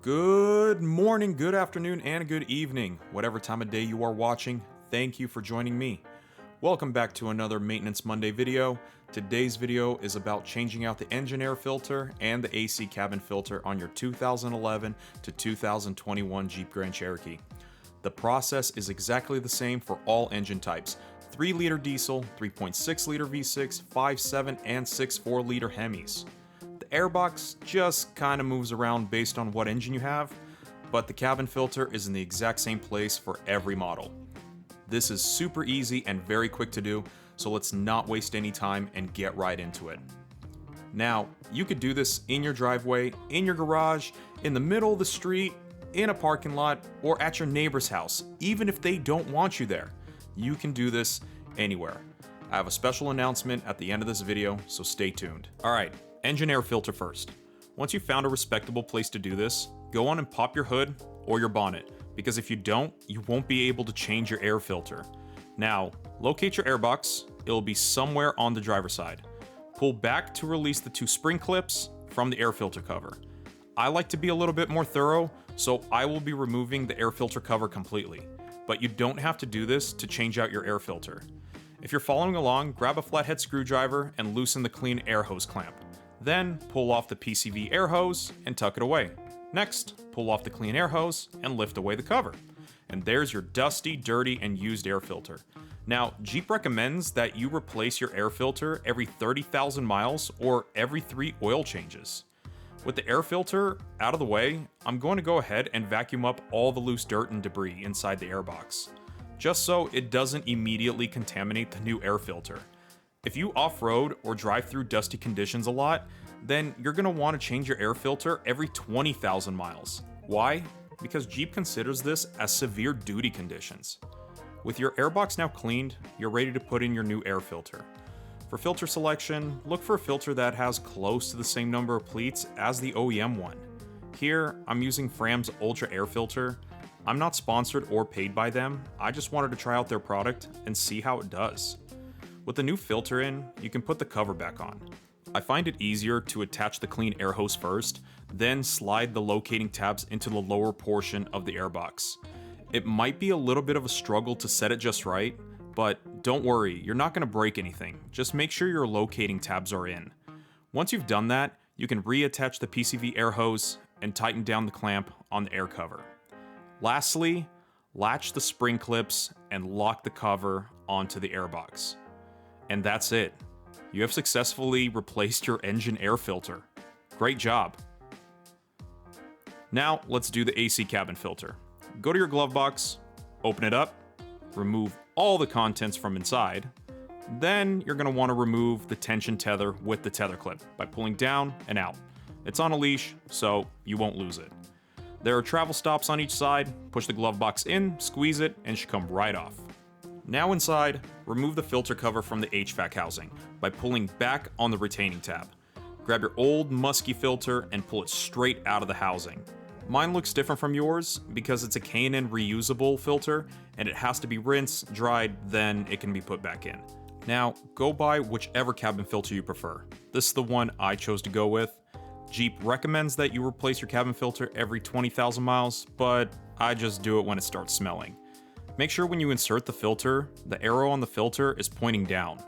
Good morning, good afternoon, and good evening. Whatever time of day you are watching, thank you for joining me. Welcome back to another Maintenance Monday video. Today's video is about changing out the engine air filter and the AC cabin filter on your 2011 to 2021 Jeep Grand Cherokee. The process is exactly the same for all engine types: 3-liter diesel, 3.6-liter V6, 5.7, and 6.4-liter Hemis. The airbox just kind of moves around based on what engine you have, but the cabin filter is in the exact same place for every model. This is super easy and very quick to do, so let's not waste any time and get right into it. Now, you could do this in your driveway, in your garage, in the middle of the street, in a parking lot, or at your neighbor's house, even if they don't want you there. You can do this anywhere. I have a special announcement at the end of this video, so stay tuned. Alright, engine air filter first. Once you've found a respectable place to do this, go on and pop your hood or your bonnet, because if you don't, you won't be able to change your air filter. Now, locate your airbox. It'll be somewhere on the driver's side. Pull back to release the 2 spring clips from the air filter cover. I like to be a little bit more thorough, so I will be removing the air filter cover completely, but you don't have to do this to change out your air filter. If you're following along, grab a flathead screwdriver and loosen the clean air hose clamp. Then pull off the PCV air hose and tuck it away. Next, pull off the clean air hose and lift away the cover. And there's your dusty, dirty, and used air filter. Now, Jeep recommends that you replace your air filter every 30,000 miles or every 3 oil changes. With the air filter out of the way, I'm going to go ahead and vacuum up all the loose dirt and debris inside the airbox, just so it doesn't immediately contaminate the new air filter. If you off-road or drive through dusty conditions a lot, then you're going to want to change your air filter every 20,000 miles. Why? Because Jeep considers this as severe duty conditions. With your airbox now cleaned, you're ready to put in your new air filter. For filter selection, look for a filter that has close to the same number of pleats as the OEM one. Here, I'm using Fram's Ultra Air Filter. I'm not sponsored or paid by them, I just wanted to try out their product and see how it does. With the new filter in, you can put the cover back on. I find it easier to attach the clean air hose first, then slide the locating tabs into the lower portion of the airbox. It might be a little bit of a struggle to set it just right, but don't worry, you're not going to break anything. Just make sure your locating tabs are in. Once you've done that, you can reattach the PCV air hose and tighten down the clamp on the air cover. Lastly, latch the spring clips and lock the cover onto the airbox. And that's it. You have successfully replaced your engine air filter. Great job. Now, let's do the AC cabin filter. Go to your glove box, open it up, remove all the contents from inside. Then you're going to want to remove the tension tether with the tether clip by pulling down and out. It's on a leash, so you won't lose it. There are travel stops on each side. Push the glove box in, squeeze it, and it should come right off. Now inside, remove the filter cover from the HVAC housing by pulling back on the retaining tab. Grab your old musky filter and pull it straight out of the housing. Mine looks different from yours because it's a K&N reusable filter and it has to be rinsed, dried, then it can be put back in. Now, go buy whichever cabin filter you prefer. This is the one I chose to go with. Jeep recommends that you replace your cabin filter every 20,000 miles, but I just do it when it starts smelling. Make sure when you insert the filter, the arrow on the filter is pointing down.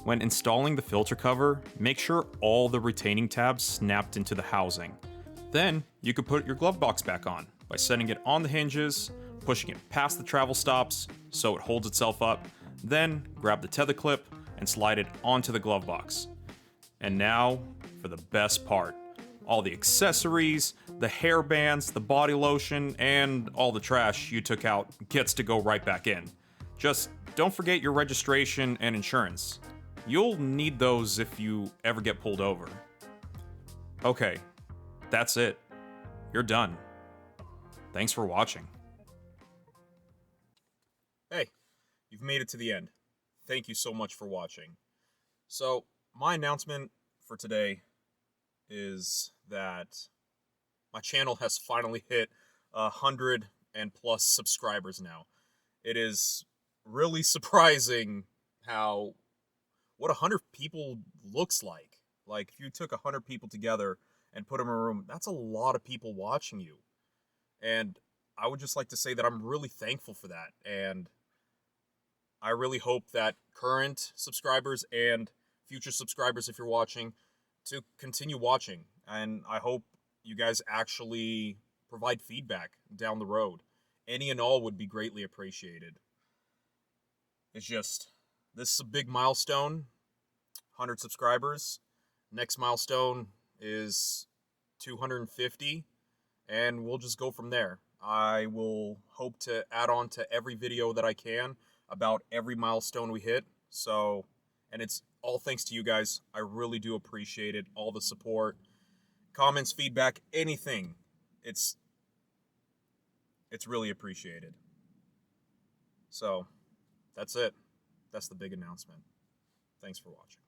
When installing the filter cover, make sure all the retaining tabs snapped into the housing. Then, you can put your glove box back on by setting it on the hinges, pushing it past the travel stops so it holds itself up, then grab the tether clip and slide it onto the glove box. And now, for the best part. All the accessories, the hair bands, the body lotion, and all the trash you took out gets to go right back in. Just don't forget your registration and insurance. You'll need those if you ever get pulled over. Okay, that's it. You're done. Thanks for watching. Hey, you've made it to the end. Thank you so much for watching. So, my announcement for today is that my channel has finally hit 100 and plus subscribers now. It is really surprising what 100 people looks like. Like, if you took 100 people together and put them in a room, that's a lot of people watching you. And I would just like to say that I'm really thankful for that. And I really hope that current subscribers and future subscribers, if you're watching, to continue watching. And I hope you guys actually provide feedback down the road. Any and all would be greatly appreciated. It's just, this is a big milestone, 100 subscribers. Next milestone is 250, and we'll just go from there. I will hope to add on to every video that I can about every milestone we hit. So, and it's all thanks to you guys. I really do appreciate it. All the support, comments, feedback, anything. It's really appreciated. So, that's it. That's the big announcement. Thanks for watching.